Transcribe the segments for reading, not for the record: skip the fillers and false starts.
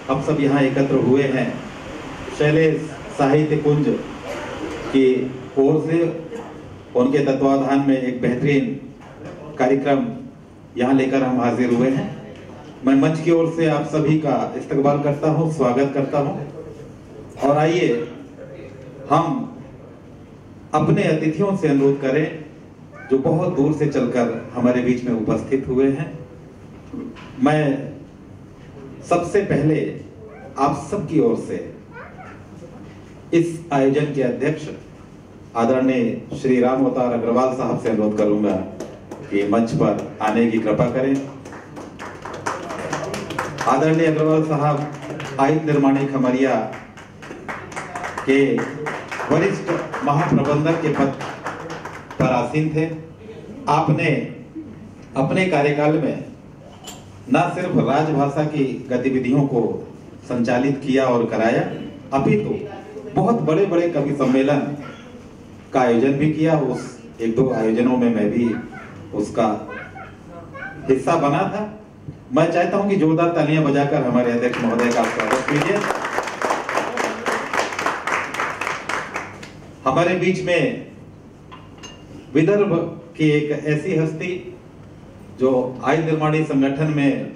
हम सब यहाँ एकत्र हुए हैं शैलेश साहित्य कुंज की ओर से, उनके तत्वाधान में एक बेहतरीन कार्यक्रम यहाँ लेकर हम हाजिर हुए हैं। मैं मंच की ओर से आप सभी का इस्तकबाल करता हूँ, स्वागत करता हूँ। और आइए हम अपने अतिथियों से अनुरोध करें जो बहुत दूर से चलकर हमारे बीच में उपस्थित हुए हैं। मैं सबसे पहले आप सबकी ओर से इस आयोजन के अध्यक्ष आदरणीय श्री राम अवतार अग्रवाल साहब से अनुरोध करूंगा कि मंच पर आने की कृपा करें। आदरणीय अग्रवाल साहब आयुध निर्माणी खमरिया के वरिष्ठ महाप्रबंधक के पद पर आसीन थे। आपने अपने कार्यकाल में न सिर्फ राजभाषा की गतिविधियों को संचालित किया और कराया, अपितु बहुत बड़े बड़े कवि सम्मेलन का आयोजन भी किया। उस एक दो आयोजनों में मैं भी उसका हिस्सा बना था। मैं चाहता हूं कि जोरदार तालियां बजाकर हमारे अध्यक्ष महोदय का स्वागत कीजिए। हमारे बीच में विदर्भ की एक ऐसी हस्ती जो आयुध निर्माणी संगठन में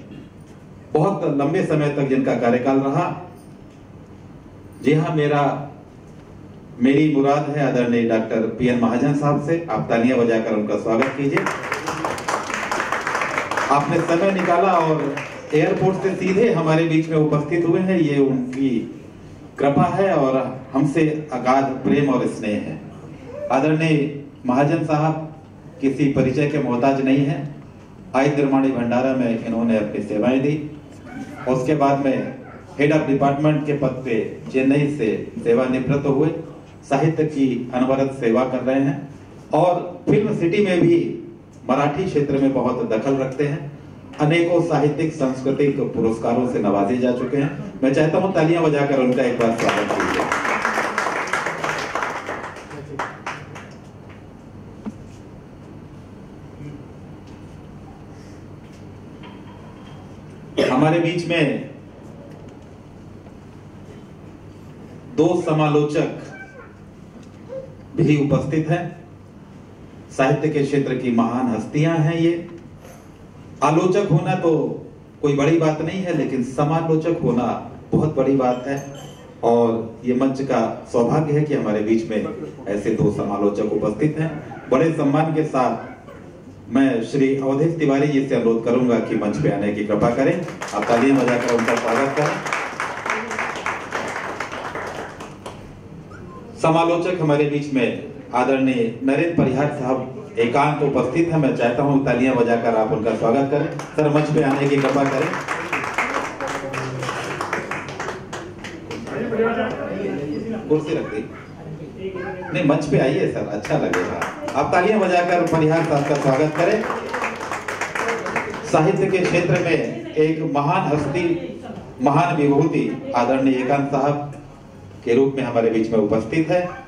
बहुत लंबे समय तक जिनका कार्यकाल रहा। जी हाँ, मेरी मुराद है आदरणीय डॉक्टर पीएन महाजन साहब से। आप तालियां बजाकर उनका स्वागत कीजिए। आपने समय निकाला और एयरपोर्ट से सीधे हमारे बीच में उपस्थित हुए हैं, ये उनकी कृपा है और हमसे अगाध प्रेम और स्नेह है। आदरणीय महाजन साहब किसी परिचय के मोहताज नहीं है। आयुध निर्माणी भंडारा में इन्होंने अपनी सेवाएं दी। उसके बाद में हेड ऑफ डिपार्टमेंट के पद पे चेन्नई से सेवानिवृत्त हुए। साहित्य की अनवरत सेवा कर रहे हैं और फिल्म सिटी में भी मराठी क्षेत्र में बहुत दखल रखते हैं। अनेकों साहित्यिक सांस्कृतिक पुरस्कारों से नवाजे जा चुके हैं। मैं चाहता हूं तालियां बजाकर उनका एक बार स्वागत कीजिए। हमारे बीच में दो समालोचक भी उपस्थित हैं। साहित्य के क्षेत्र की महान हस्तियां हैं ये। आलोचक होना तो कोई बड़ी बात नहीं है, लेकिन समालोचक होना बहुत बड़ी बात है। और ये मंच का सौभाग्य है कि हमारे बीच में ऐसे दो समालोचक उपस्थित हैं। बड़े सम्मान के साथ मैं श्री अवधेश तिवारी जी से अनुरोध करूंगा कि मंच पे आने की कृपा करें। आप तालियां बजाकर उनका स्वागत करें। समालोचक हमारे बीच में आदरणीय नरेंद्र परिहार साहब एकांत उपस्थित है। मैं चाहता हूं तालियां बजाकर आप उनका स्वागत करें। सर मंच पे आने की कृपा करें। कुर्सी रख दी नहीं, मंच पे आइए सर, अच्छा लगेगा। आप तालियां बजाकर परिहार साहब का स्वागत करें। साहित्य के क्षेत्र में एक महान हस्ती, महान विभूति आदरणीय एकांत साहब के रूप में हमारे बीच में उपस्थित है।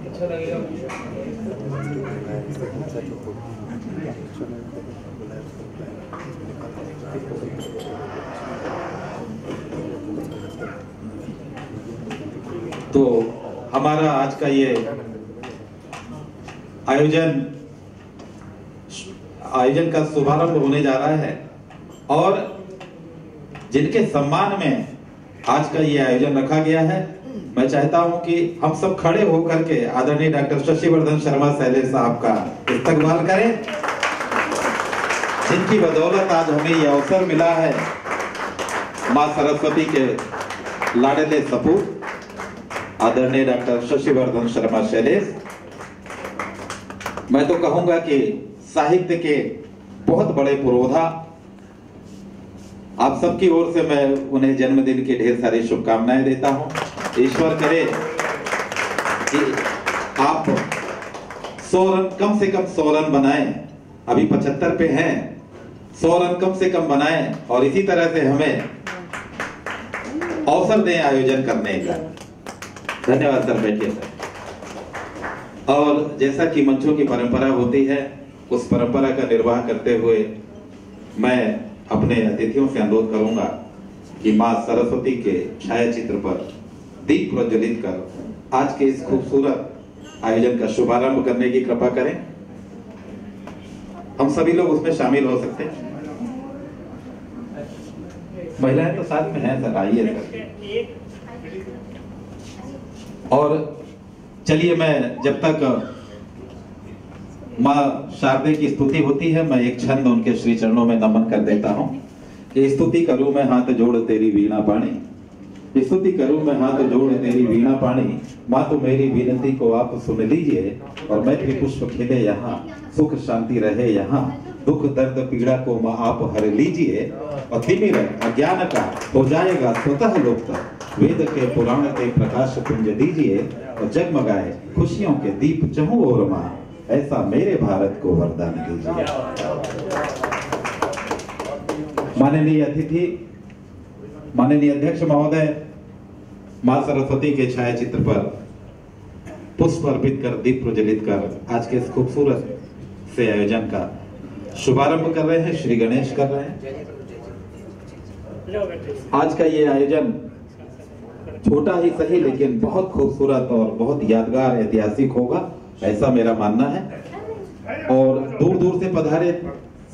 अच्छा लगेगा। तो हमारा आज का ये आयोजन का शुभारंभ होने जा रहा है और जिनके सम्मान में आज का ये आयोजन रखा गया है, मैं चाहता हूं कि हम सब खड़े होकर के आदरणीय डॉक्टर शशिवर्धन शर्मा शैलेश साहब का इस्तकबाल करें, जिनकी बदौलत आज हमें ये अवसर मिला है। मां सरस्वती के लाडले सपूत आदरणीय डॉक्टर शशिवर्धन शर्मा शैलेश, मैं तो कहूंगा कि साहित्य के बहुत बड़े पुरोधा। आप सबकी ओर से मैं उन्हें जन्मदिन की ढेर सारी शुभकामनाएं देता हूं। ईश्वर करे कि आप 100 रन, कम से कम 100 रन बनाएं। अभी 75 पे हैं, 100 रन कम से कम बनाएं और इसी तरह से हमें अवसर दें आयोजन करने का। धन्यवाद सर, बैठिए सर। और जैसा कि मंचों की परंपरा होती है, उस परंपरा का निर्वाह करते हुए मैं अपने अतिथियों से अनुरोध करूंगा कि मां सरस्वती के छायाचित्र पर दीप प्रज्वलित कर आज के इस खूबसूरत आयोजन का शुभारंभ करने की कृपा करें। हम सभी लोग उसमें शामिल हो सकते हैं। महिलाएं तो साथ में हैं सर, आइए सर। और चलिए, मैं जब तक माँ शारदे की स्तुति होती है, मैं एक छंद उनके श्री चरणों में नमन कर देता हूँ कि स्तुति करूं मैं हाथ जोड़ तेरी वीणा पाणी, स्तुति करूं मैं हाथ जोड़ तेरी वीणा पाणी, माँ तो मेरी विनती को आप सुन लीजिए, और मैत्री पुष्प खिले यहाँ, सुख शांति रहे यहाँ, दुख दर्द पीड़ा को माँ आप हर लीजिए, और तिमिर अज्ञान का हो जाएगा स्वतः लुप्त, वेद के पुराण के प्रकाश पुंज दीजिए, और जगमगाए खुशियों के दीप चहुं ओर माँ, ऐसा मेरे भारत को वरदान दीजिए। माननीय अतिथि, माननीय अध्यक्ष महोदय, मां सरस्वती के छायाचित्र पर पुष्प अर्पित कर दीप प्रज्वलित कर आज के इस खूबसूरत से आयोजन का शुभारंभ कर रहे हैं, श्री गणेश कर रहे हैं। आज का ये आयोजन छोटा ही सही लेकिन बहुत खूबसूरत और बहुत यादगार ऐतिहासिक होगा, ऐसा मेरा मानना है। और दूर दूर से पधारे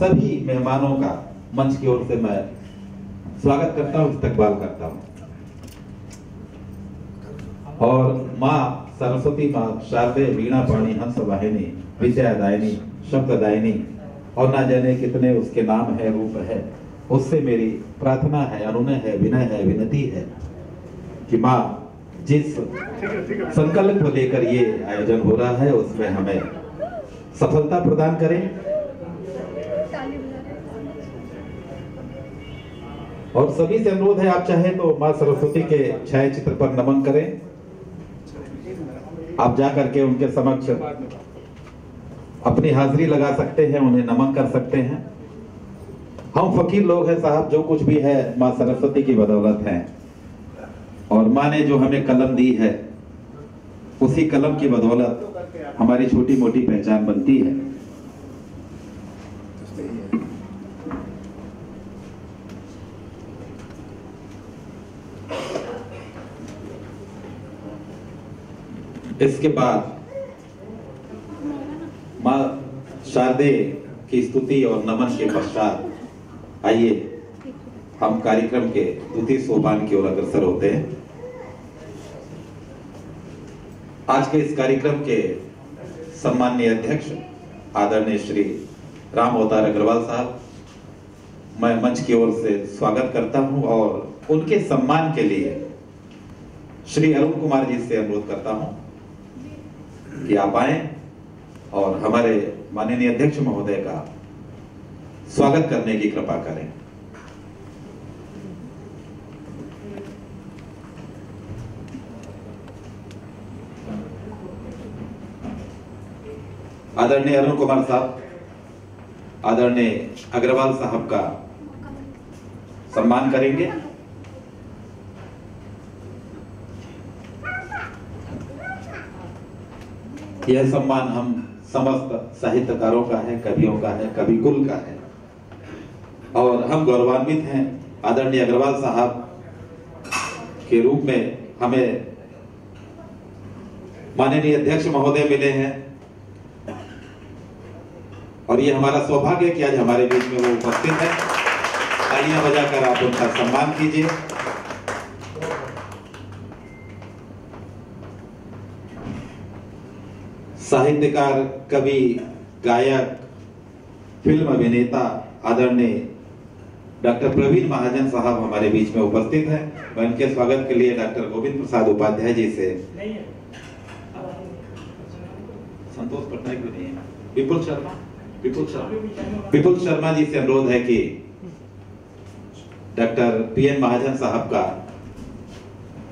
सभी मेहमानों का मंच की ओर से मैं स्वागत करता हूं, इस्तकबाल करता हूं। और माँ सरस्वती, माँ शारदे, वीणा पाणी, हंस वाहिनी, विद्यादायिनी, शब्ददायिनी, और ना जाने कितने उसके नाम है, रूप है, उससे मेरी प्रार्थना है, अनुनय है, विनय है, विनती है कि माँ जिस संकल्प को लेकर ये आयोजन हो रहा है उसमें हमें सफलता प्रदान करें। और सभी से अनुरोध है, आप चाहे तो मां सरस्वती के छायाचित्र पर नमन करें। आप जाकर के उनके समक्ष अपनी हाजिरी लगा सकते हैं, उन्हें नमन कर सकते हैं। हम फकीर लोग हैं साहब, जो कुछ भी है मां सरस्वती की बदौलत है, और माँ ने जो हमें कलम दी है उसी कलम की बदौलत हमारी छोटी मोटी पहचान बनती है। इसके बाद माँ शारदे की स्तुति और नमन के पश्चात आइए हम कार्यक्रम के द्वितीय सोपान की ओर अग्रसर होते हैं। आज के इस कार्यक्रम के सम्माननीय अध्यक्ष आदरणीय श्री राम अवतार अग्रवाल साहब, मैं मंच की ओर से स्वागत करता हूं, और उनके सम्मान के लिए श्री अरुण कुमार जी से अनुरोध करता हूं कि आप आए और हमारे माननीय अध्यक्ष महोदय का स्वागत करने की कृपा करें। आदरणीय अरुण कुमार साहब, आदरणीय अग्रवाल साहब का सम्मान करेंगे। यह सम्मान हम समस्त साहित्यकारों का है, कवियों का है, कवि कुल का है, और हम गौरवान्वित हैं आदरणीय अग्रवाल साहब के रूप में हमें माननीय अध्यक्ष महोदय मिले हैं, और ये हमारा सौभाग्य है कि आज हमारे बीच में वो उपस्थित है। तालियां बजाकर आप उनका सम्मान कीजिए। साहित्यकार, कवि, गायक, फिल्म अभिनेता आदरणीय डॉक्टर प्रवीण महाजन साहब हमारे बीच में उपस्थित हैं। मैं इनके स्वागत के लिए डॉक्टर गोविंद प्रसाद उपाध्याय जी से, संतोष पटनायक भी नहीं है, विपुल शर्मा जी से अनुरोध है कि डॉक्टर पीएन महाजन साहब का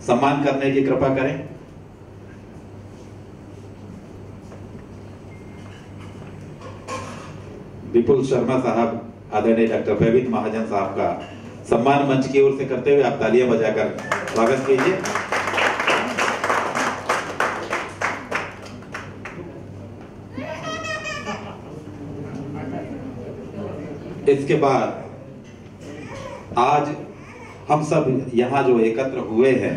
सम्मान करने की कृपा करें। विपुल शर्मा साहब आदरणीय डॉक्टर प्रवीण महाजन साहब का सम्मान मंच की ओर से करते हुए आप तालियां बजाकर स्वागत कीजिए। इसके बाद आज हम सब यहाँ जो एकत्र हुए हैं,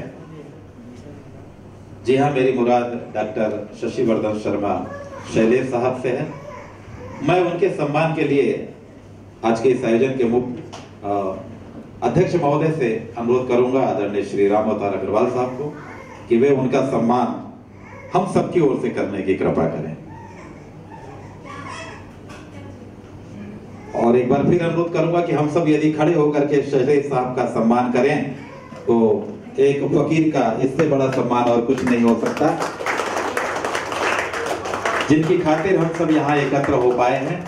जी हाँ, मेरी मुराद डॉक्टर शशिवर्धन शर्मा शैलेश साहब से है। मैं उनके सम्मान के लिए आज के इस आयोजन के मुख्य अध्यक्ष महोदय से अनुरोध करूंगा, आदरणीय श्री राम अवतार अग्रवाल साहब को, कि वे उनका सम्मान हम सबकी ओर से करने की कृपा करें। और एक बार फिर अनुरोध करूंगा कि हम सब यदि खड़े होकर के शैलेश साहब का सम्मान करें तो एक फकीर का इससे बड़ा सम्मान और कुछ नहीं हो सकता, जिनकी खातिर हम सब यहाँ एकत्र हो पाए हैं।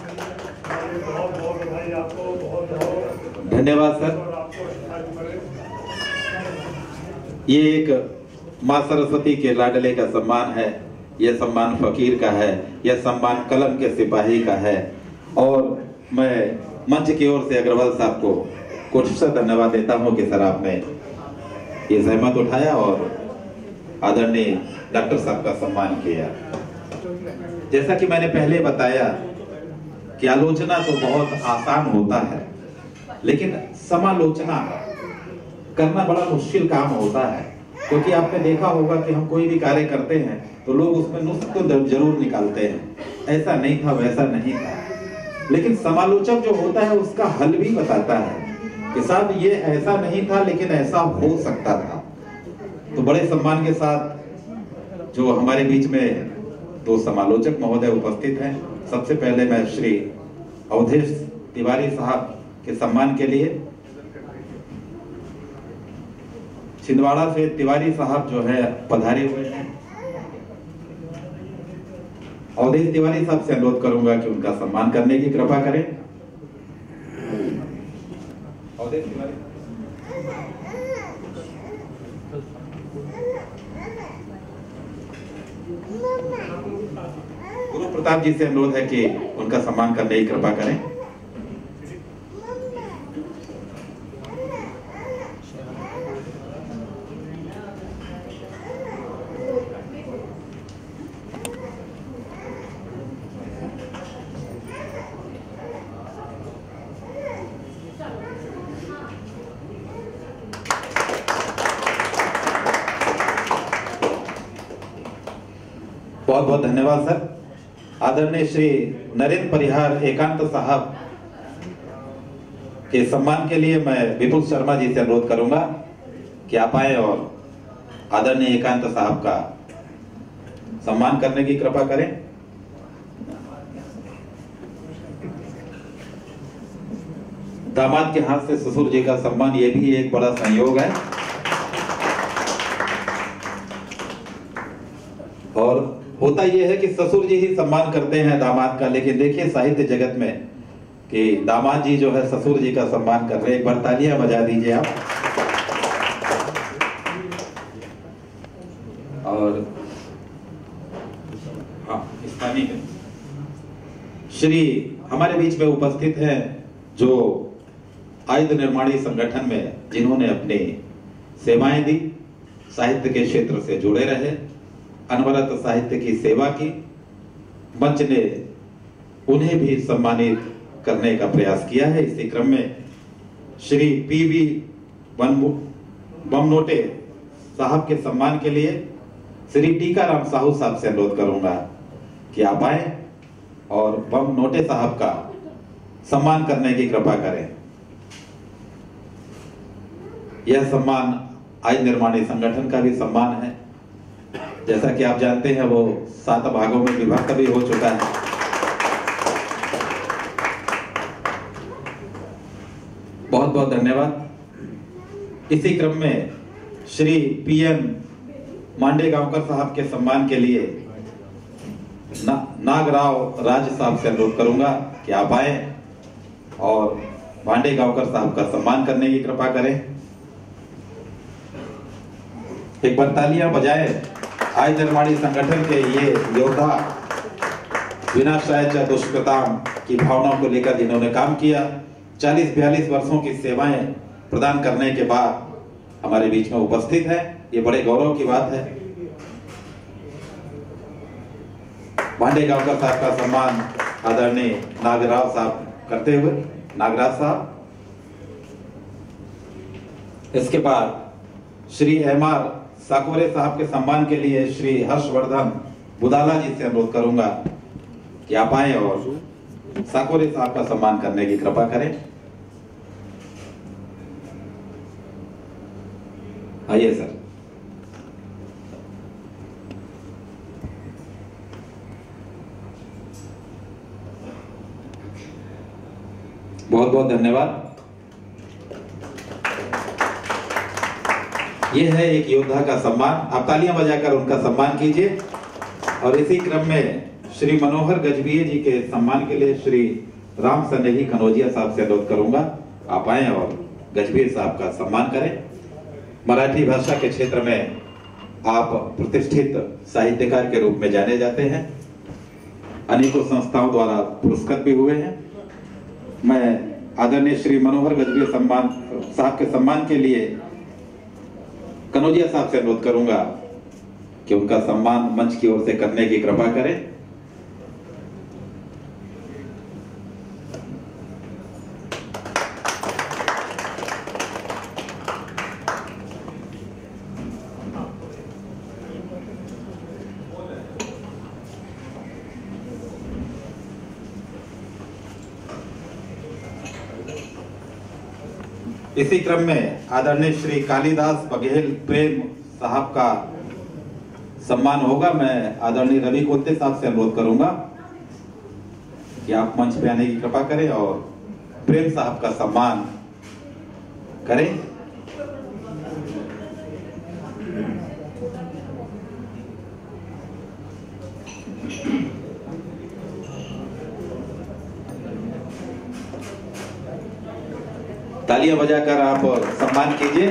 धन्यवाद सर। ये एक मां सरस्वती के लाडले का सम्मान है, यह सम्मान फकीर का है, यह सम्मान कलम के सिपाही का है। और मैं मंच की ओर से अग्रवाल साहब को कुछ धन्यवाद देता हूं कि सर आपने ये जहमत उठाया और आदरणीय डॉक्टर साहब का सम्मान किया। जैसा कि मैंने पहले बताया कि आलोचना तो बहुत आसान होता है, लेकिन समालोचना करना बड़ा मुश्किल काम होता है। क्योंकि आपने देखा होगा कि हम कोई भी कार्य करते हैं तो लोग उसमें नुक्स तो जरूर निकालते हैं, ऐसा नहीं था, वैसा नहीं था। लेकिन समालोचक जो होता है उसका हल भी बताता है कि साहब ये ऐसा नहीं था लेकिन ऐसा हो सकता था। तो बड़े सम्मान के साथ जो हमारे बीच में दो समालोचक महोदय उपस्थित हैं, सबसे पहले मैं श्री अवधेश तिवारी साहब के सम्मान के लिए छिंदवाड़ा से तिवारी साहब जो है पधारे हुए हैं। अवधेश तिवारी साहब से अनुरोध करूंगा कि उनका सम्मान करने की कृपा करें। अवधेश तिवारी। गुरु प्रताप जी से अनुरोध है कि उनका सम्मान करने की कृपा करें। बहुत बहुत धन्यवाद सर। आदरणीय श्री नरेंद्र परिहार एकांत साहब के सम्मान के लिए मैं विपुल शर्मा जी से अनुरोध करूंगा कि आप आए और आदरणीय एकांत साहब का सम्मान करने की कृपा करें। दामाद के हाथ से ससुर जी का सम्मान, ये भी एक बड़ा संयोग है। और होता यह है कि ससुर जी ही सम्मान करते हैं दामाद का, लेकिन देखिए साहित्य जगत में कि दामाद जी जो है ससुर जी का सम्मान कर रहे हैं। एक बार तालियां बजा दीजिए आप। और हाँ, स्थानीय श्री हमारे बीच में उपस्थित हैं जो आयुध निर्माणी संगठन में जिन्होंने अपनी सेवाएं दी, साहित्य के क्षेत्र से जुड़े रहे, अनवरत साहित्य की सेवा की। मंच ने उन्हें भी सम्मानित करने का प्रयास किया है। इसी क्रम में श्री पीवी बमनोटे साहब के सम्मान के लिए श्री टीकाराम साहू साहब से अनुरोध करूंगा कि आप आए और बमनोटे साहब का सम्मान करने की कृपा करें। यह सम्मान आयुध निर्माणी संगठन का भी सम्मान है। जैसा कि आप जानते हैं वो 7 भागों में विभक्त भी हो चुका है। बहुत बहुत धन्यवाद। इसी क्रम में श्री पीएन मांडेगांवकर साहब के सम्मान के लिए नागराव राज साहब से अनुरोध करूंगा कि आप आए और मांडेगांवकर साहब का सम्मान करने की कृपा करें। एक बार तालियां बजाएं आयुध निर्माणी संगठन के ये योद्धा, विनाशाय दुष्कृताम की भावना को लेकर जिन्होंने काम किया। 40-42 वर्षों की सेवाएं प्रदान करने के बाद हमारे बीच में उपस्थित है, ये बड़े गौरव की बात है। मांडेगांवकर साहब का सम्मान आदरणीय नागराव साहब करते हुए नागराज साहब। इसके बाद श्री एमआर साकोरे साहब के सम्मान के लिए श्री हर्षवर्धन बुदाला जी से अनुरोध करूंगा कि आप आए और साकोरे साहब का सम्मान करने की कृपा करें। आइए सर। बहुत बहुत धन्यवाद। यह है एक योद्धा का सम्मान, आप तालियां बजाकर उनका सम्मान कीजिए। और इसी क्रम में श्री मनोहर गजभिये जी के सम्मान के लिए श्री राम सनेही कनौजिया साहब से अनुरोध करूंगा, आप आए और गजभिये साहब का सम्मान करें। मराठी भाषा के क्षेत्र में आप प्रतिष्ठित साहित्यकार के रूप में जाने जाते हैं, अनेकों संस्थाओं द्वारा पुरस्कृत भी हुए हैं। मैं आदरणीय श्री मनोहर गजभिये सम्मान साहब के सम्मान के लिए कनौजिया साहब से अनुरोध करूंगा कि उनका सम्मान मंच की ओर से करने की कृपा करें। इसी क्रम में आदरणीय श्री कालिदास बघेल प्रेम साहब का सम्मान होगा। मैं आदरणीय रवि कोत्ते साहब से अनुरोध करूंगा कि आप मंच पे आने की कृपा करें और प्रेम साहब का सम्मान करें। तालियां बजाकर आप सम्मान कीजिए।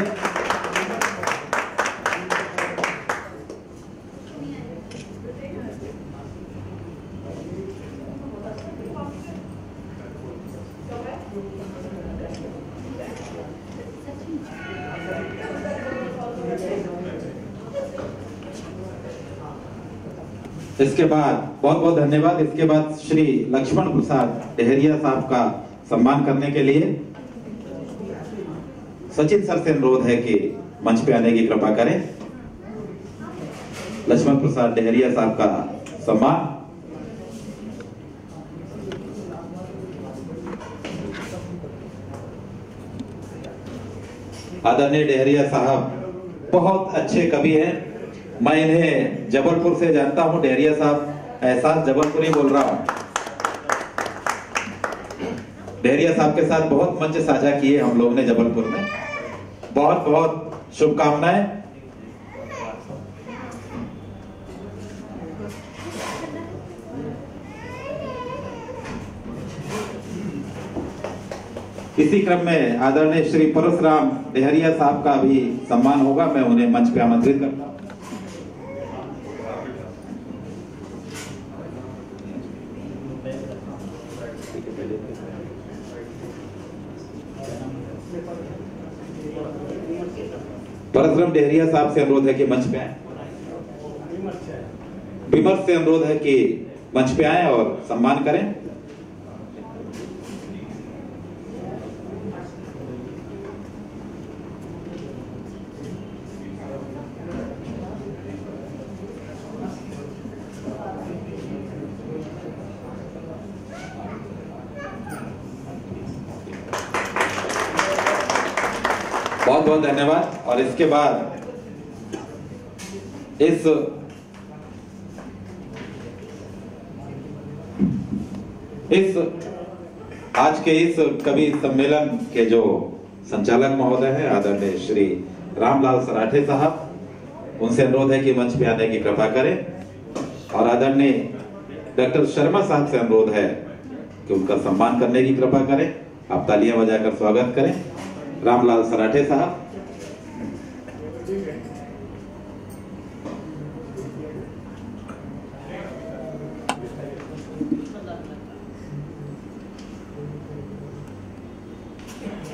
इसके बाद बहुत बहुत धन्यवाद। इसके बाद श्री लक्ष्मण प्रसाद डेहरिया साहब का सम्मान करने के लिए सचिन सर से अनुरोध है कि मंच पे आने की कृपा करें। लक्ष्मण प्रसाद डेहरिया साहब का सम्मान। आदरणीय डेहरिया साहब बहुत अच्छे कवि हैं। मैं इन्हें जबलपुर से जानता हूं। डेहरिया साहब एहसास जबलपुरी बोल रहा हूं। डेहरिया साहब के साथ बहुत मंच साझा किए हम लोगों ने जबलपुर में। बहुत बहुत शुभकामनाएं। इसी क्रम में आदरणीय श्री परशुराम डेहरिया साहब का भी सम्मान होगा। मैं उन्हें मंच पे आमंत्रित करता हूं। परशुराम डेहरिया साहब से अनुरोध है कि मंच पे आए। विमर्श से अनुरोध है कि मंच पे आए और सम्मान करें। बहुत बहुत धन्यवाद। और इसके बाद इस आज के इस कवि सम्मेलन के जो संचालक महोदय हैं आदरणीय श्री रामलाल सराठे साहब, उनसे अनुरोध है कि मंच पे आने की कृपा करें। और आदरणीय डॉक्टर शर्मा साहब से अनुरोध है कि उनका सम्मान करने की कृपा करें। आप तालियां बजाकर स्वागत करें रामलाल सराठे साहब।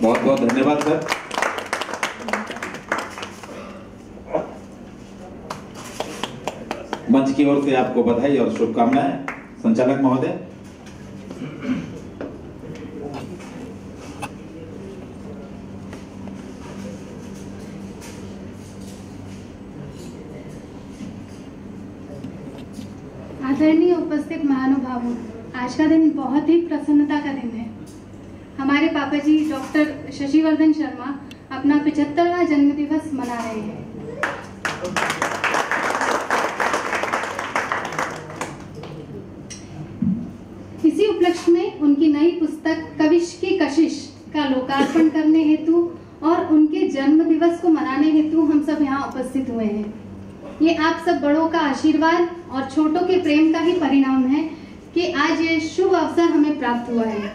बहुत बहुत धन्यवाद सर। मंच की ओर से आपको बधाई और शुभकामनाएं संचालक महोदय। आदरणीय उपस्थित महानुभावों, आज का दिन बहुत ही प्रसन्नता का दिन है। हमारे पापा जी डॉक्टर शशिवर्धन शर्मा अपना 75वां जन्मदिवस मना रहे हैं। इसी उपलक्ष्य में उनकी नई पुस्तक कविश की कशिश का लोकार्पण करने हेतु और उनके जन्म दिवस को मनाने हेतु हम सब यहाँ उपस्थित हुए हैं। ये आप सब बड़ों का आशीर्वाद और छोटों के प्रेम का ही परिणाम है कि आज ये शुभ अवसर हमें प्राप्त हुआ है।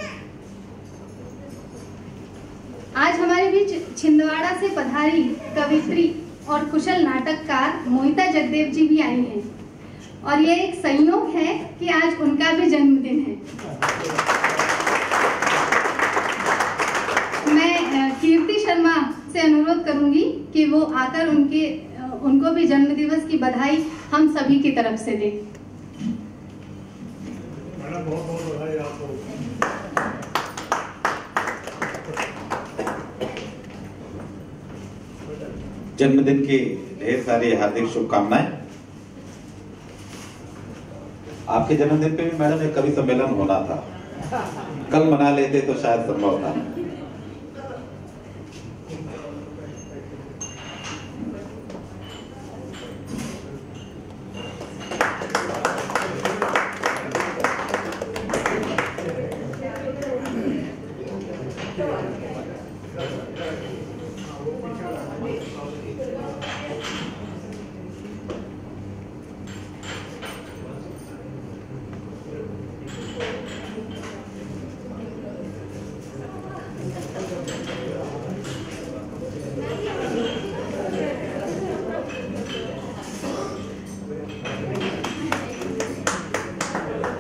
आज हमारे बीच छिंदवाड़ा से पधारी कवित्री और कुशल नाटककार मोहिता जगदेव जी भी आई हैं और ये एक संयोग है कि आज उनका भी जन्मदिन है। मैं कीर्ति शर्मा से अनुरोध करूंगी कि वो आकर उनको भी जन्मदिवस की बधाई हम सभी की तरफ से दें। बहुत बहुत बधाई आपको। जन्मदिन की ढेर सारी हार्दिक शुभकामनाएं। आपके जन्मदिन पे भी मैडम एक कवि सम्मेलन होना था, कल मना लेते तो शायद संभव था।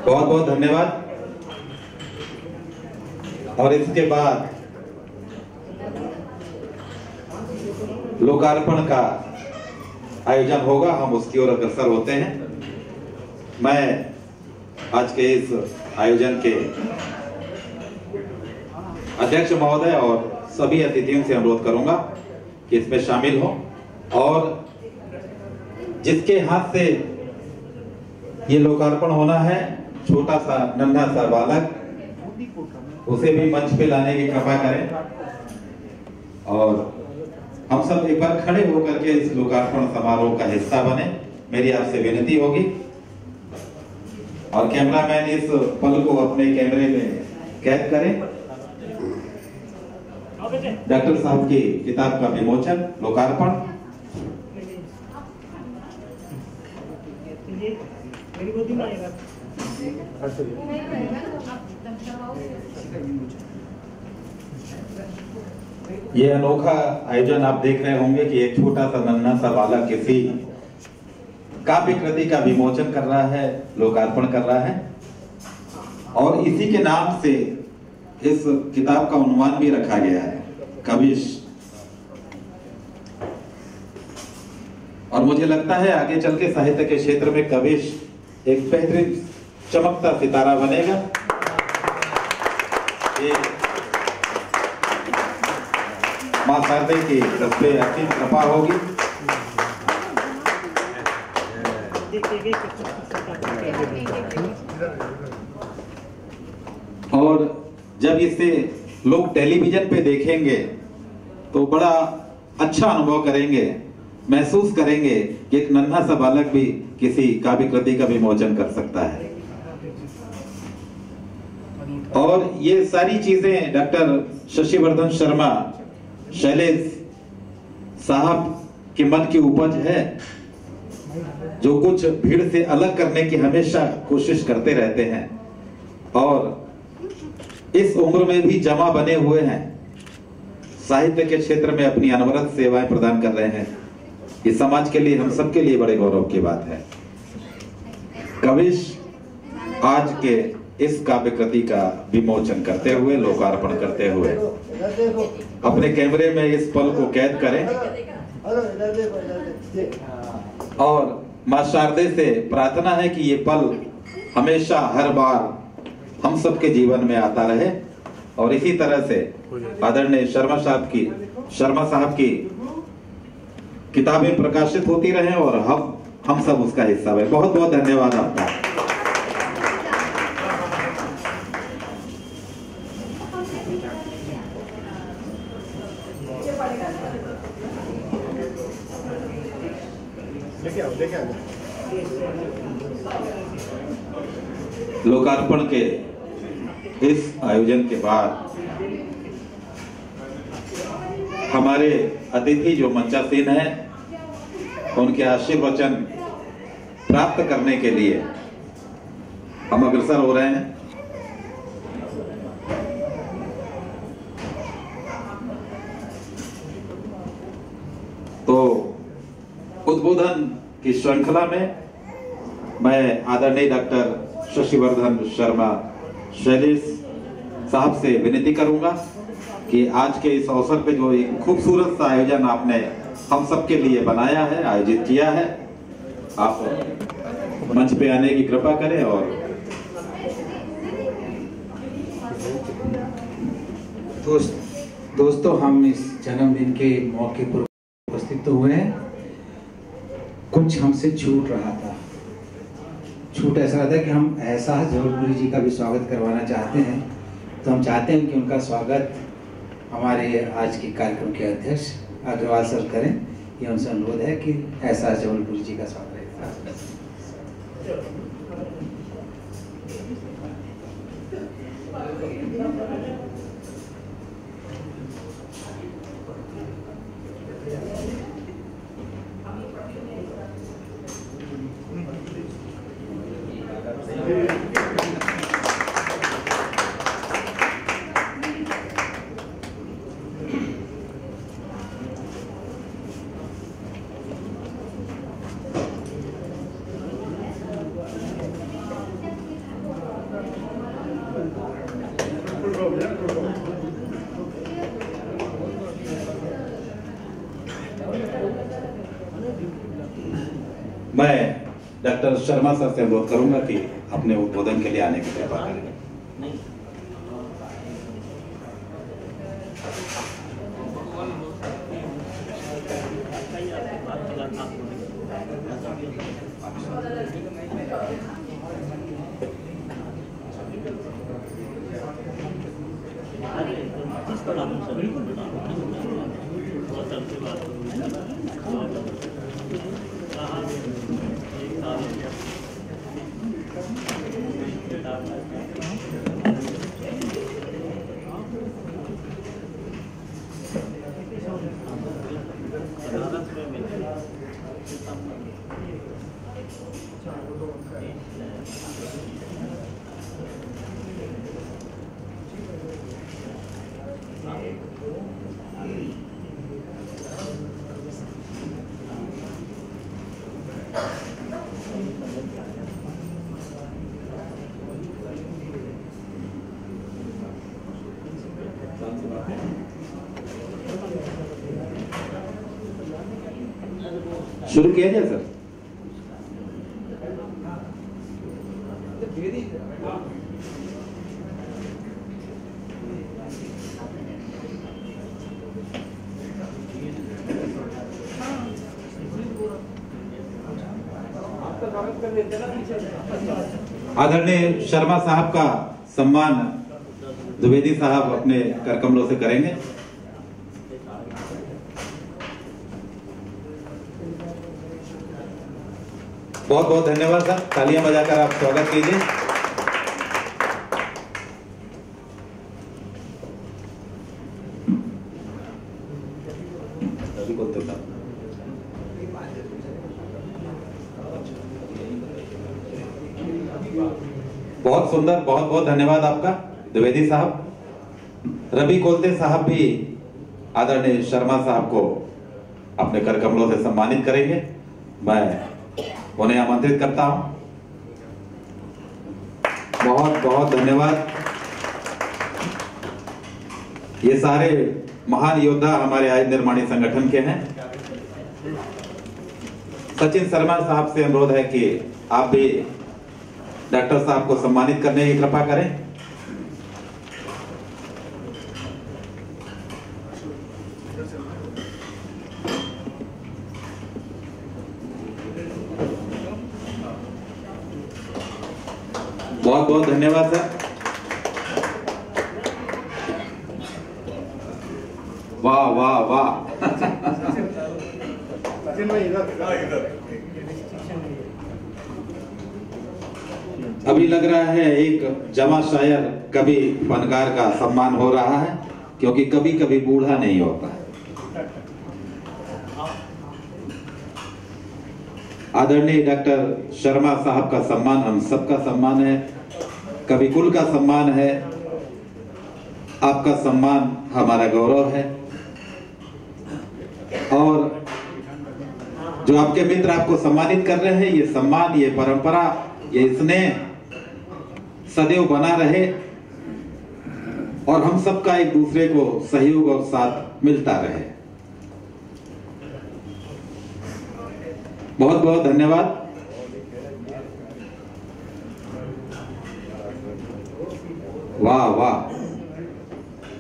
बहुत बहुत धन्यवाद। और इसके बाद लोकार्पण का आयोजन होगा, हम उसकी ओर अग्रसर होते हैं। मैं आज के इस आयोजन के अध्यक्ष महोदय और सभी अतिथियों से अनुरोध करूंगा कि इसमें शामिल हो और जिसके हाथ से ये लोकार्पण होना है, छोटा सा नन्हा सा बालक, उसे भी मंच पे लाने की कृपा करें और हम सब एक बार खड़े होकर के इस लोकार्पण समारोह का हिस्सा बने, मेरी आपसे विनती होगी। और कैमरामैन इस पल को अपने कैमरे में कैद करें। डॉक्टर साहब की किताब का विमोचन, लोकार्पण। ये अनोखा आयोजन आप देख रहे होंगे कि एक छोटा सा नन्हा सा बालक किसी काव्य कृति का विमोचन कर रहा है, लोकार्पण कर रहा है और इसी के नाम से इस किताब का उन्वान भी रखा गया है, कविश। और मुझे लगता है आगे चल के साहित्य के क्षेत्र में कविश एक बेहतरीन चमकता सितारा बनेगा। ये मां शारदे की तरफ से असीम कृपा होगी। और जब इसे लोग टेलीविजन पे देखेंगे तो बड़ा अच्छा अनुभव करेंगे, महसूस करेंगे कि एक नन्हा सा बालक भी किसी काव्य कृति का विमोचन कर सकता है। और ये सारी चीजें डॉक्टर शशिवर्धन शर्मा शैलेश साहब के मन की उपज है, जो कुछ भीड़ से अलग करने की हमेशा कोशिश करते रहते हैं और इस उम्र में भी जमा बने हुए हैं, साहित्य के क्षेत्र में अपनी अनवरत सेवाएं प्रदान कर रहे हैं। इस समाज के लिए, हम सबके लिए बड़े गौरव की बात है। कविश आज के इस काव्य कृति का विमोचन करते हुए, लोकार्पण करते हुए अपने कैमरे में इस पल को कैद करें और मां शारदे से प्रार्थना है कि ये पल हमेशा हर बार हम सबके जीवन में आता रहे और इसी तरह से आदरणीय शर्मा साहब की किताबें प्रकाशित होती रहे और हम सब उसका हिस्सा बने। बहुत बहुत धन्यवाद आपका। लोकार्पण के इस आयोजन के बाद हमारे अतिथि जो मंचासीन हैं उनके आशीर्वचन प्राप्त करने के लिए हम अग्रसर हो रहे हैं। तो उद्बोधन की श्रृंखला में मैं आदरणीय डॉक्टर शशिवर्धन शर्मा शैलेश साहब से विनती करूंगा कि आज के इस अवसर पे जो एक खूबसूरत सा आयोजन आपने हम सबके लिए बनाया है, आयोजित किया है, आप मंच पे आने की कृपा करें। और दोस्तों हम इस जन्मदिन के मौके पर उपस्थित हुए हैं। कुछ हमसे छूट रहा था। छूट ऐसा रहा था कि हम एहसास जबलपुरी जी का भी स्वागत करवाना चाहते हैं। तो हम चाहते हैं कि उनका स्वागत हमारे आज के कार्यक्रम के अध्यक्ष अग्रवाल सर करें। ये उनसे अनुरोध है कि एहसास जबलपुरी जी का स्वागत मैं डॉक्टर शर्मा सर से अनुरोध करूंगा कि अपने उद्बोधन के लिए आने की कृपा करें। शुरू किया जाए सर। आदरणीय शर्मा साहब का सम्मान द्विवेदी साहब अपने करकमलों से करेंगे। बहुत बहुत धन्यवाद सर, तालियां बजाकर आप स्वागत कीजिए। बहुत सुंदर, बहुत बहुत धन्यवाद आपका द्विवेदी साहब। रवि कोलते साहब भी आदरणीय शर्मा साहब को अपने करकमलों से सम्मानित करेंगे। मैं उन्हें आमंत्रित करता हूं। बहुत बहुत धन्यवाद। ये सारे महान योद्धा हमारे आय निर्माणी संगठन के हैं। सचिन शर्मा साहब से अनुरोध है कि आप भी डॉक्टर साहब को सम्मानित करने की कृपा करें। बहुत बहुत धन्यवाद सर। वाह वाह वाह। अभी लग रहा है एक जवां शायर कवि फनकार का सम्मान हो रहा है, क्योंकि कभी कभी बूढ़ा नहीं होता। आदरणीय डॉक्टर शर्मा साहब का सम्मान हम सबका सम्मान है, कवि कुल का सम्मान है, आपका सम्मान हमारा गौरव है। और जो आपके मित्र आपको सम्मानित कर रहे हैं, ये सम्मान, ये परंपरा, ये स्नेह सदैव बना रहे और हम सबका एक दूसरे को सहयोग और साथ मिलता रहे। बहुत बहुत धन्यवाद। वाह वाह।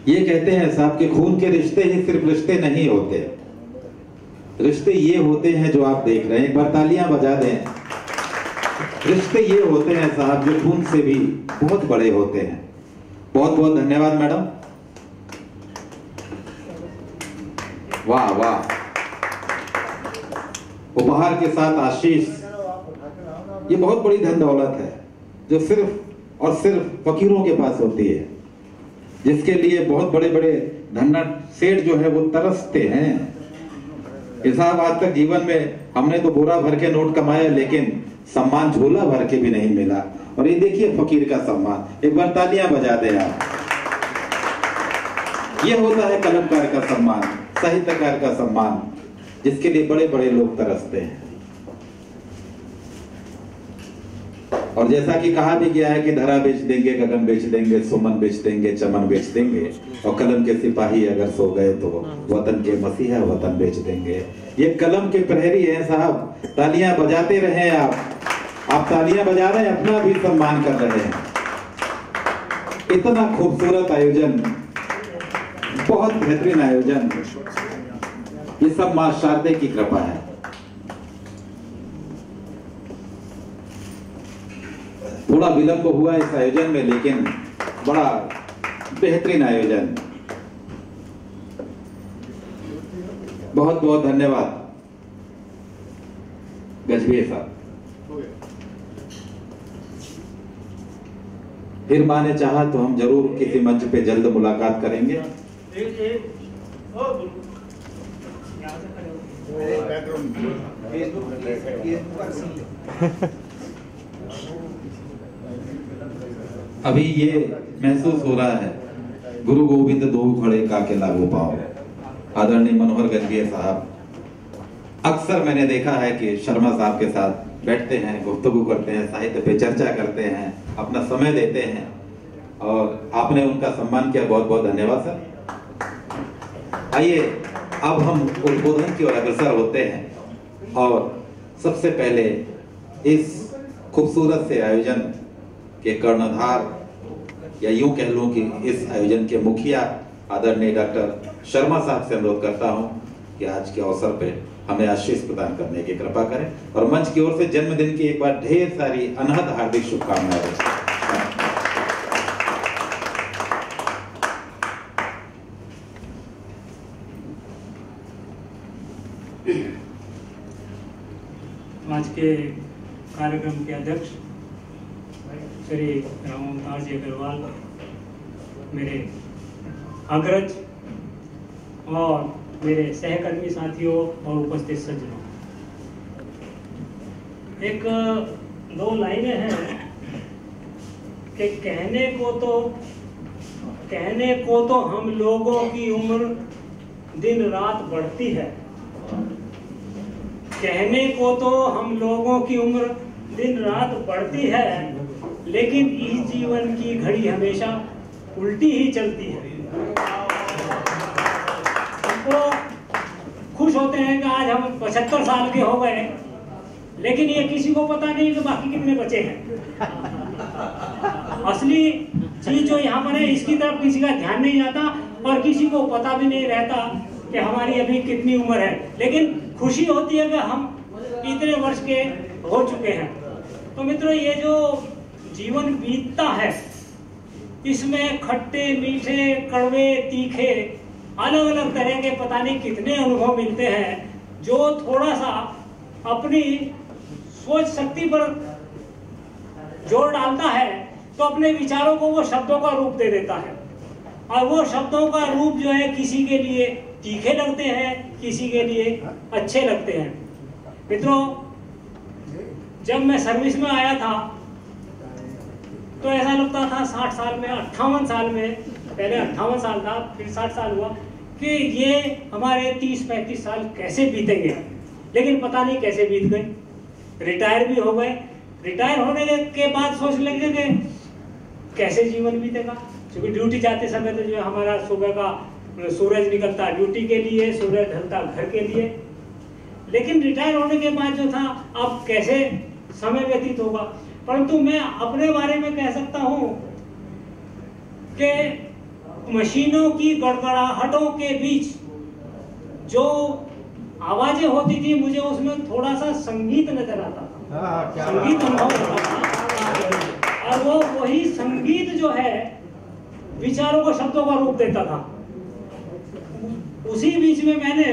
ये कहते हैं साहब कि खून के रिश्ते ही सिर्फ रिश्ते नहीं होते, रिश्ते ये होते हैं जो आप देख रहे हैं। एक बार तालियां बजा दें। रिश्ते ये होते हैं साहब जो खून से भी बहुत बड़े होते हैं। बहुत बहुत धन्यवाद मैडम। वाह वाह। उपहार के साथ आशीष, ये बहुत बड़ी धन दौलत है जो सिर्फ और सिर्फ फकीरों के पास होती है, जिसके लिए बहुत बड़े बड़े धन्ना सेठ जो है वो तरसते हैं। साहब आज तक जीवन में हमने तो बोरा भर के नोट कमाए, लेकिन सम्मान झोला भर के भी नहीं मिला। और ये देखिए फकीर का सम्मान। एक बार तालियां बजा दें आप। ये होता है कलमकार का सम्मान, साहित्यकार का सम्मान, जिसके लिए बड़े बड़े लोग तरसते हैं। और जैसा कि कहा भी गया है कि धरा बेच देंगे, गगन बेच देंगे, सुमन बेच देंगे, चमन बेच देंगे, और कलम के सिपाही अगर सो गए तो वतन के मसीहा वतन बेच देंगे। ये कलम के प्रहरी हैं साहब। तालियां बजाते रहें आप तालियां बजा रहे हैं, अपना भी सम्मान कर रहे हैं। इतना खूबसूरत आयोजन, बहुत बेहतरीन आयोजन, ये सब मां शारदे की कृपा है। थोड़ा विलंब हुआ इस आयोजन में, लेकिन बड़ा बेहतरीन आयोजन। बहुत बहुत धन्यवाद गजबीर साहब। फिर मां ने चाहा तो हम जरूर किसी मंच पे जल्द मुलाकात करेंगे। अभी ये महसूस हो रहा है, गुरु गोविंद दो खड़े काके लागू पाओ। आदरणीय मनोहर गजबीर साहब, अक्सर मैंने देखा है कि शर्मा साहब के साथ बैठते हैं, गुफ्तगू करते हैं, साहित्य पे चर्चा करते हैं, अपना समय देते हैं, और आपने उनका सम्मान किया। बहुत बहुत धन्यवाद सर। आइए अब हम उद्बोधन की ओर अग्रसर होते हैं, और सबसे पहले इस खूबसूरत से आयोजन के कर्णधार, या यूं कह लूं कि इस आयोजन के मुखिया आदरणीय डॉक्टर शर्मा साहब से अनुरोध करता हूं कि आज के अवसर पे हमें आशीष प्रदान करने की कृपा करें, और मंच की ओर से जन्मदिन की एक बार ढेर सारी अनहद हार्दिक शुभकामनाएं। आज के कार्यक्रम के अध्यक्ष श्री रामोवतार जी अग्रवाल, मेरे अग्रज और मेरे सहकर्मी साथियों और उपस्थित सज्जनों, एक दो लाइनें हैं कि कहने को तो हम लोगों की उम्र दिन रात बढ़ती है, कहने को तो हम लोगों की उम्र दिन रात बढ़ती है, लेकिन इस जीवन की घड़ी हमेशा उल्टी ही चलती है। तो खुश होते हैं कि आज हम 75 साल के हो गए, लेकिन ये किसी को पता नहीं कि बाकी कितने बचे हैं। असली चीज जो यहाँ पर है, इसकी तरफ किसी का ध्यान नहीं जाता, और किसी को पता भी नहीं रहता कि हमारी अभी कितनी उम्र है। लेकिन खुशी होती है कि हम इतने वर्ष के हो चुके हैं। तो मित्रों, ये जो जीवन बीतता है, इसमें खट्टे मीठे कड़वे तीखे अलग अलग तरह के पता नहीं कितने अनुभव मिलते हैं, जो थोड़ा सा अपनी सोच शक्ति पर जोर डालता है तो अपने विचारों को वो शब्दों का रूप दे देता है, और वो शब्दों का रूप जो है किसी के लिए तीखे लगते हैं, किसी के लिए अच्छे लगते हैं। मित्रों, जब मैं सर्विस में आया था तो ऐसा लगता था 60 साल में, 58 साल में, पहले 58 साल था फिर 60 साल हुआ, कि ये हमारे 30-35 साल कैसे बीतेंगे। लेकिन पता नहीं कैसे बीत गए, रिटायर भी हो गए। रिटायर होने के बाद सोच लगे कि कैसे जीवन बीतेगा, क्योंकि ड्यूटी जाते समय तो जो हमारा सुबह का सूरज निकलता ड्यूटी के लिए, सूरज ढलता घर के लिए। लेकिन रिटायर होने के बाद जो था अब कैसे समय व्यतीत होगा। परंतु मैं अपने बारे में कह सकता हूं कि मशीनों की गड़गड़ाहटों के बीच जो आवाजें होती थी, मुझे उसमें थोड़ा सा संगीत नजर आता था, संगीत अनुभव होता था, और वो वही संगीत जो है विचारों को शब्दों का रूप देता था। उसी बीच में मैंने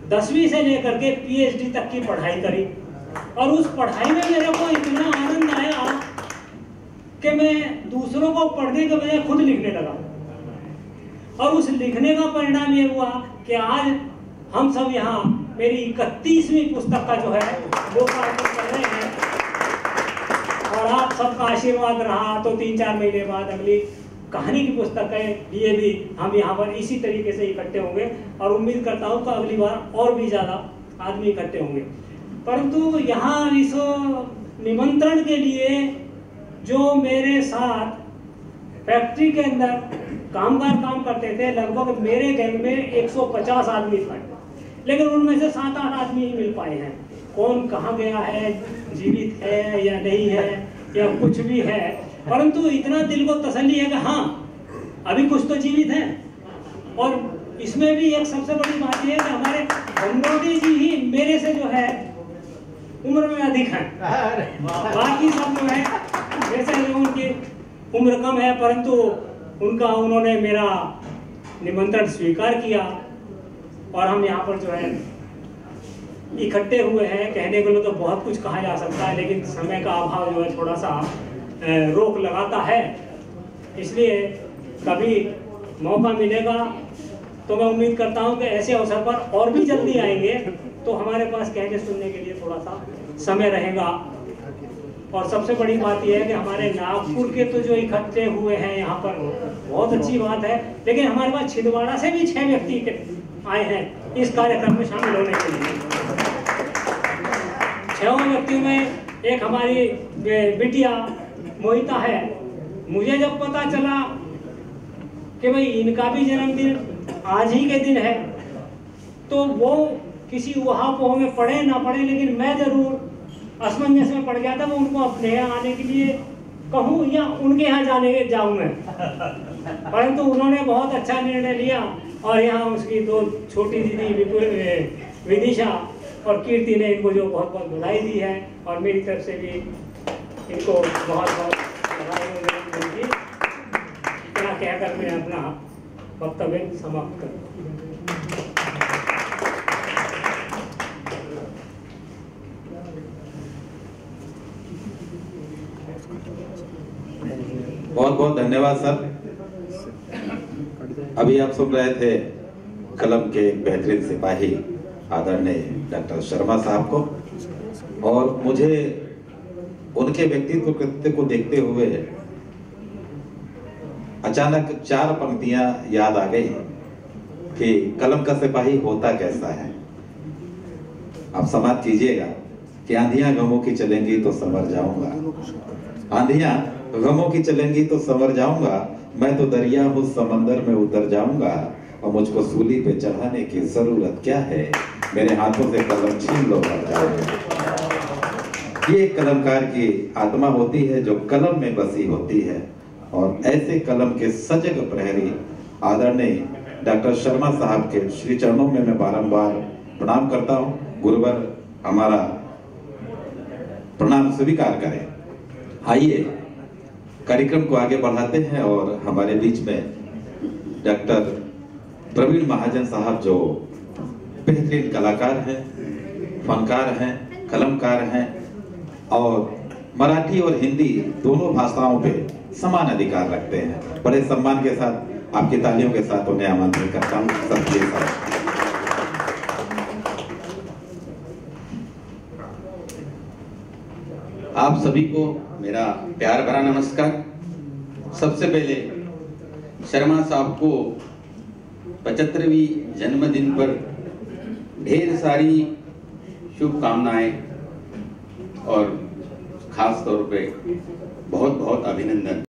10वीं से लेकर के PhD तक की पढ़ाई करी, और उस पढ़ाई में मेरे को इतना आनंद आया कि मैं दूसरों को पढ़ने के बजाय खुद लिखने लगा। और उस लिखने का परिणाम ये हुआ कि आज हम सब यहाँ मेरी 31वीं पुस्तक का जो है लोकार्पण कर रहे हैं, और आप सबका आशीर्वाद रहा तो 3-4 महीने बाद अगली कहानी की पुस्तक के लिए भी हम यहाँ पर इसी तरीके से इकट्ठे होंगे, और उम्मीद करता हूँ कि अगली बार और भी ज्यादा आदमी इकट्ठे होंगे। परंतु यहाँ इस निमंत्रण के लिए जो मेरे साथ फैक्ट्री के अंदर कामगार काम करते थे, लगभग मेरे गैंग में 150 आदमी थे, लेकिन उनमें से 7-8 आदमी ही मिल पाए हैं। कौन कहाँ गया है, जीवित है या नहीं है या कुछ भी है, परंतु इतना दिल को तसल्ली है कि हाँ अभी कुछ तो जीवित हैं। और इसमें भी एक सबसे बड़ी बात यह है कि हमारे भंडोटी जी ही मेरे से जो है उम्र में अधिक है, बाकी सब जो है वैसे उनकी उम्र कम है, परंतु उन्होंने मेरा निमंत्रण स्वीकार किया और हम यहाँ पर जो है इकट्ठे हुए हैं। कहने के लिए तो बहुत कुछ कहा जा सकता है, लेकिन समय का अभाव जो है थोड़ा सा रोक लगाता है। इसलिए कभी मौका मिलेगा तो मैं उम्मीद करता हूं कि ऐसे अवसर पर और भी जल्दी आएंगे, तो हमारे पास कहने सुनने के लिए थोड़ा सा समय रहेगा। और सबसे बड़ी बात यह है कि हमारे नागपुर के तो जो इकट्ठे हुए हैं यहाँ पर बहुत अच्छी बात है, लेकिन हमारे पास छिंदवाड़ा से भी 6 व्यक्ति आए हैं इस कार्यक्रम में शामिल होने के लिए। 6 व्यक्तियों में एक हमारी बिटिया मोहिता है। मुझे जब पता चला कि भाई इनका भी जन्मदिन आज ही के दिन है, तो वो किसी उहापोह में पढ़े ना पढ़े, लेकिन मैं जरूर असमंजस में पड़ गया था। वो उनको अपने यहाँ आने के लिए कहूँ या उनके यहाँ जाऊँ मैं, परंतु उन्होंने बहुत अच्छा निर्णय लिया और यहाँ उसकी 2 छोटी दीदी विदिशा और कीर्ति ने इनको जो बहुत बहुत बधाई दी है, और मेरी तरफ से भी इनको बहुत बहुत बधाई दी। इतना कहकर मैं अपना वक्तव्य समाप्त करूँ। बहुत बहुत धन्यवाद सर। अभी आप सुन रहे थे कलम के एक बेहतरीन सिपाही आदरणीय डॉक्टर शर्मा साहब को, और मुझे उनके व्यक्तित्व कृत्य को देखते हुए अचानक 4 पंक्तियां याद आ गई कि कलम का सिपाही होता कैसा है। आप समाप्त कीजिएगा कि आंधियां गमों की चलेंगी तो संवर जाऊंगा, आंधियां गमों की चलेंगी तो संवर जाऊंगा, मैं तो दरिया हूँ समंदर में उतर जाऊंगा, और मुझको सूली पे चढ़ाने की जरूरत क्या है, मेरे हाथों से कलम छीन लो मर जाऊंगा। ये कलमकार की आत्मा होती है जो कलम में बसी होती है, और ऐसे कलम के सजग प्रहरी आदरणीय डॉक्टर शर्मा साहब के श्री चरणों में मैं बारंबार प्रणाम करता हूँ। गुरुवर हमारा प्रणाम स्वीकार करें। आइए कार्यक्रम को आगे बढ़ाते हैं, और हमारे बीच में डॉक्टर प्रवीण महाजन साहब जो बेहतरीन कलाकार हैं, फनकार हैं, कलमकार हैं और मराठी और हिंदी दोनों भाषाओं पे समान अधिकार रखते हैं। बड़े सम्मान के साथ आपकी तालियों के साथ उन्हें आमंत्रित करता हूँ सबके साथ। आप सभी को मेरा प्यार भरा नमस्कार। सबसे पहले शर्मा साहब को 75वीं जन्मदिन पर ढेर सारी शुभकामनाएं और खास तौर पे बहुत बहुत अभिनंदन।